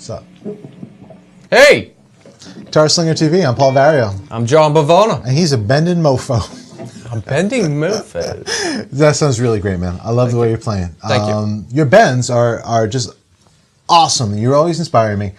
What's up? Hey! Guitar Slinger TV, I'm Paul Vario. I'm Jon Bivona. And he's a bending mofo. I'm bending mofo. That sounds really great, man. I love the way you're playing. Thank you. Your bends are just awesome. You're always inspiring me.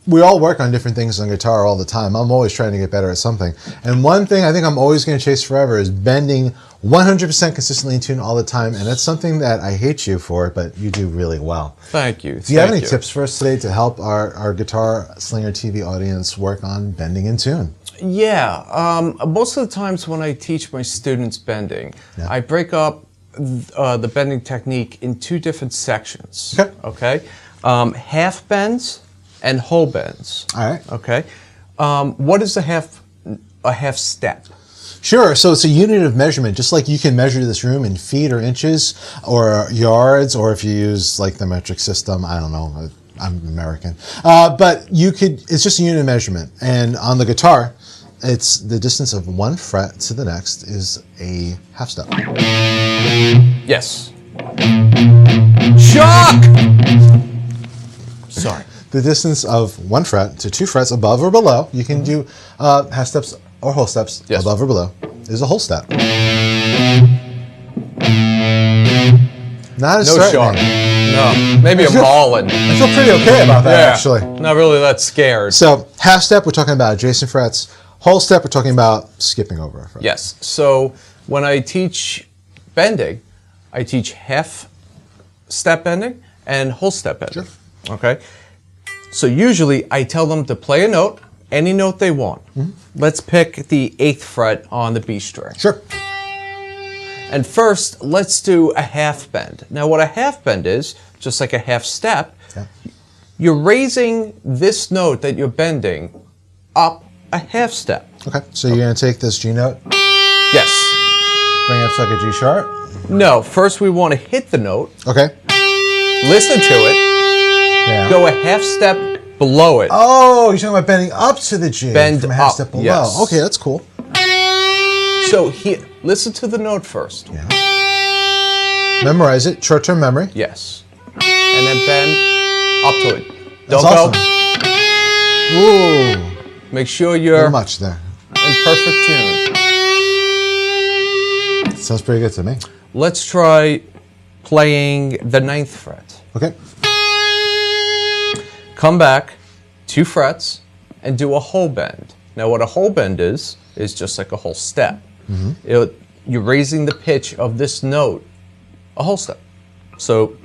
We all work on different things on guitar all the time. I'm always trying to get better at something. And one thing I think I'm always going to chase forever is bending 100% consistently in tune all the time. And that's something that I hate you for, but you do really well. Thank you. Do you have any tips for us today to help our Guitar Slinger TV audience work on bending in tune? Yeah. Most of the times when I teach my students bending, I break up the bending technique in two different sections. Okay? Half bends and whole bends. All right. Okay. What is a half step? Sure. So it's a unit of measurement, just like you can measure this room in feet or inches or yards, or if you use like the metric system, I don't know. I'm American. But you could, it's just a unit of measurement. And on the guitar, it's the distance of one fret to the next is a half step. Yes. Shock! Sorry. The distance of one fret to two frets above or below, you can do half steps or whole steps above or below, is a whole step. Not as no sharp. No. Maybe a ballad. I feel pretty okay about that, actually. Not really that scared. So half step, we're talking about adjacent frets. Whole step, we're talking about skipping over a fret. Yes. So when I teach bending, I teach half step bending and whole step bending. Sure. Okay. So usually I tell them to play a note, any note they want. Let's pick the 8th fret on the B string. Sure. And first, let's do a half bend. Now what a half bend is, just like a half step, you're raising this note that you're bending up a half step. Okay, so you're going to take this G note? Yes. Bring it up to like a G sharp? No, first we want to hit the note. Okay. Listen to it. Yeah. Go a half step below it. Oh, you're talking about bending up to the G Bend from a half up, step below. yes. Okay, that's cool. So here, listen to the note first. Yeah. Memorize it, short-term memory. Yes. And then bend up to it. That's Don't awesome. go. Ooh. Make sure you're Too much there. in perfect tune. Sounds pretty good to me. Let's try playing the 9th fret. Okay. Come back 2 frets and do a whole bend. Now what a whole bend is just like a whole step. You're raising the pitch of this note a whole step. So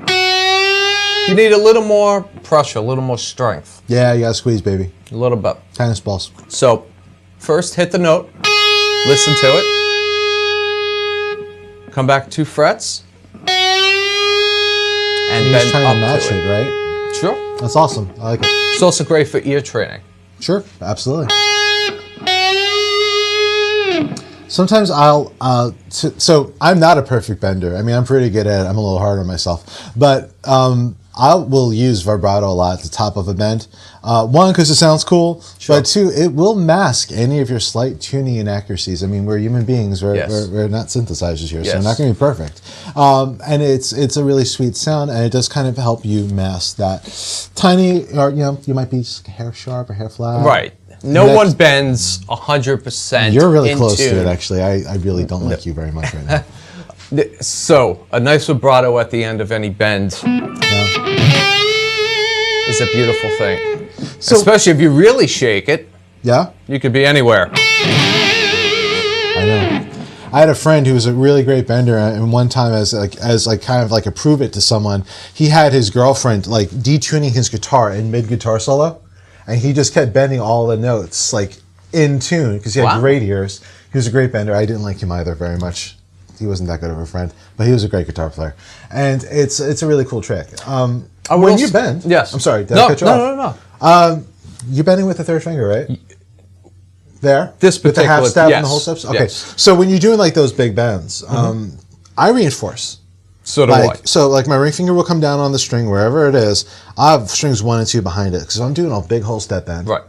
you need a little more pressure, a little more strength. Yeah, you gotta squeeze, baby. A little bit. Tennis balls. So first hit the note, listen to it, come back 2 frets, and You're bend just trying up to match to it, right? Sure. That's awesome. I like it. It's also great for ear training. Sure, absolutely. Sometimes so I'm not a perfect bender. I mean, I'm pretty good at it. I'm a little hard on myself. But I will use vibrato a lot at the top of a bend. One, because it sounds cool. Sure. But two, it will mask any of your slight tuning inaccuracies. I mean, we're human beings. We're not synthesizers here, so we're not going to be perfect. And it's a really sweet sound, and it does kind of help you mask that tiny, or you might be just a hair sharp or hair flat. Right. No one bends 100%. You're really close to it, actually. I really don't like you very much right now. So, a nice vibrato at the end of any bend is a beautiful thing. So, especially if you really shake it. Yeah? You could be anywhere. I know. I had a friend who was a really great bender, and one time as kind of like a prove it to someone, he had his girlfriend like detuning his guitar in mid-guitar solo. And he just kept bending all the notes, like, in tune, because he had great ears. He was a great bender. I didn't like him either very much. He wasn't that good of a friend, but he was a great guitar player. And it's a really cool trick. When you bend... Yes. I'm sorry, did I cut you off? No. You're bending with the 3rd finger, right? There? This particular... With the half step and the whole steps? Okay. Yes. So when you're doing, like, those big bends, I reinforce. So do I. So like my ring finger will come down on the string wherever it is. I have strings 1 and 2 behind it because I'm doing a big whole step bend. Right.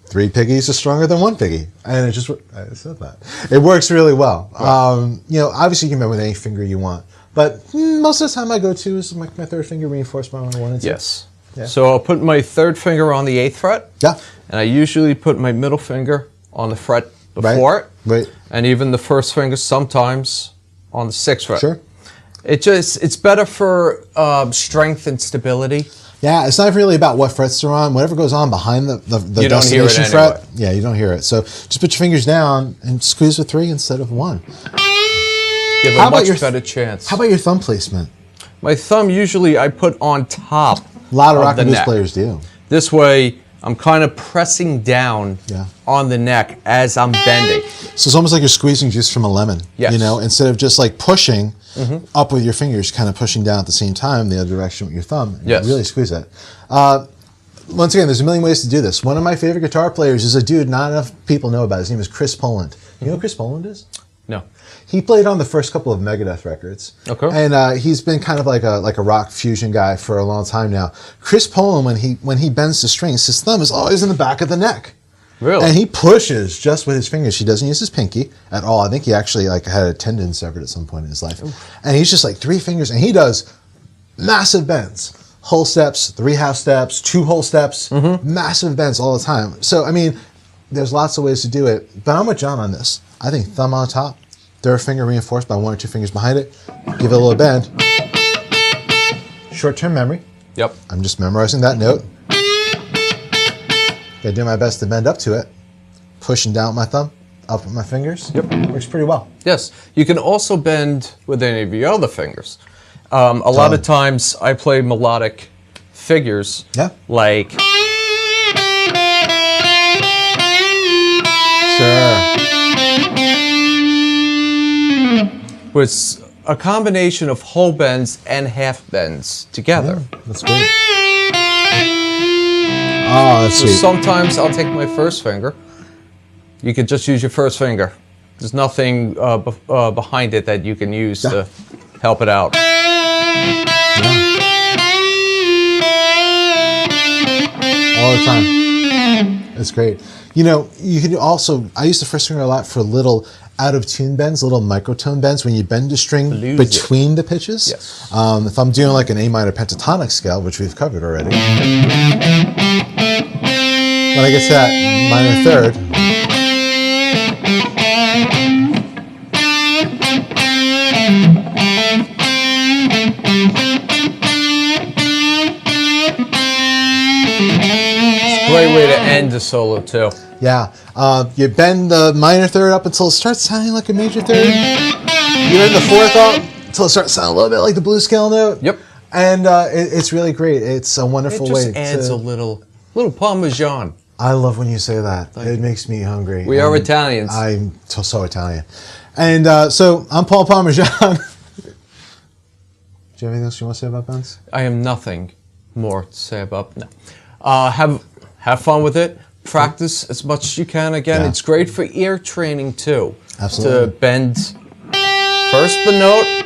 3 piggies is stronger than 1 piggy, and I said that. It works really well. Right. Obviously you can bend with any finger you want, but most of the time I go to is my 3rd finger reinforced by my 1 and 2. Yes. Yeah. So I'll put my third finger on the 8th fret. Yeah. And I usually put my middle finger on the fret before it. Right. And even the first finger sometimes on the 6th fret. Sure. It's better for strength and stability. Yeah, it's not really about what frets they're on. Whatever goes on behind the You don't hear it destination anyway. fret, yeah, you don't hear it. So just put your fingers down and squeeze with 3 instead of 1. You have a much better chance. How about your thumb placement? My thumb usually I put on top A lot of of rock the and blues neck. players do. This way, I'm kind of pressing down on the neck as I'm bending. So it's almost like you're squeezing juice from a lemon. Yes. You know, instead of just like pushing up with your fingers, kind of pushing down at the same time the other direction with your thumb. Yes. You really squeeze it. Once again, there's a million ways to do this. One of my favorite guitar players is a dude not enough people know about. His name is Chris Poland. You know who Chris Poland is? No. He played on the first couple of Megadeth records. Okay. And he's been kind of like a rock fusion guy for a long time now. Chris Poland, when he bends the strings, his thumb is always in the back of the neck. Really? And he pushes just with his fingers. He doesn't use his pinky at all. I think he actually had a tendon severed at some point in his life. Ooh. And he's just like 3 fingers, and he does massive bends. Whole steps, 3 half steps, 2 whole steps, massive bends all the time. So, I mean, there's lots of ways to do it. But I'm with Jon on this. I think thumb on top, third finger reinforced by 1 or 2 fingers behind it. Give it a little bend. Short-term memory. Yep. I'm just memorizing that note. I do my best to bend up to it. Pushing down with my thumb, up with my fingers. Yep. Works pretty well. Yes. You can also bend with any of your other fingers. A lot of times I play melodic figures. Yeah. Like. Sure. With a combination of whole bends and half bends together. Yeah, that's great. Oh, that's So sweet. sometimes I'll take my first finger. You could just use your first finger. There's nothing behind it that you can use to help it out. All the time. That's great. You know, you can also, I use the first finger a lot for little out of tune bends, little microtone bends when you bend a string between the pitches. Yes. If I'm doing like an A minor pentatonic scale, which we've covered already, when I get to that minor third, Great way to end the solo too. yeah, you bend the minor third up until it starts sounding like a major third. You bend the fourth up until it starts sounding a little bit like the blues scale note. Yep. And it's really great. It's a wonderful way. It just adds a little parmesan. I love when you say that. It makes me hungry. We are Italians. I'm so Italian. And so I'm Paul Parmesan. Do you have anything else you want to say about bends? I have nothing more to say about no. Have fun with it. Practice as much as you can. Again, it's great for ear training too. Absolutely. To bend first the note,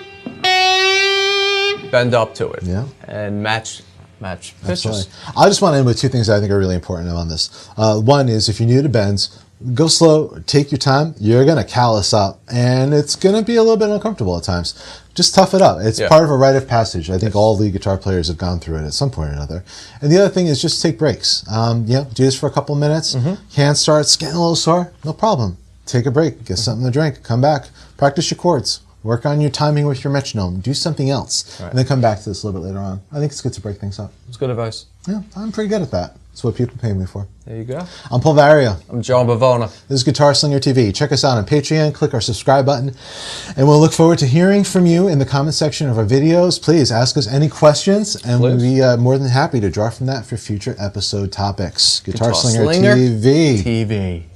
bend up to it, and match pitches. Absolutely. I just want to end with 2 things that I think are really important on this. One is if you're new to bends, go slow, take your time. You're going to callous up, and it's going to be a little bit uncomfortable at times. Just tough it up. It's part of a rite of passage. I think all lead guitar players have gone through it at some point or another. And the other thing is just take breaks. Do this for a couple of minutes. Hand starts getting a little sore, no problem. Take a break, get something to drink, come back, practice your chords. Work on your timing with your metronome. Do something else. And then come back to this a little bit later on. I think it's good to break things up. It's good advice. Yeah, I'm pretty good at that. It's what people pay me for. There you go. I'm Paul Vario. I'm Jon Bivona. This is Guitar Slinger TV. Check us out on Patreon. Click our subscribe button. And we'll look forward to hearing from you in the comment section of our videos. Please ask us any questions, and we'll be more than happy to draw from that for future episode topics. Guitar Slinger TV.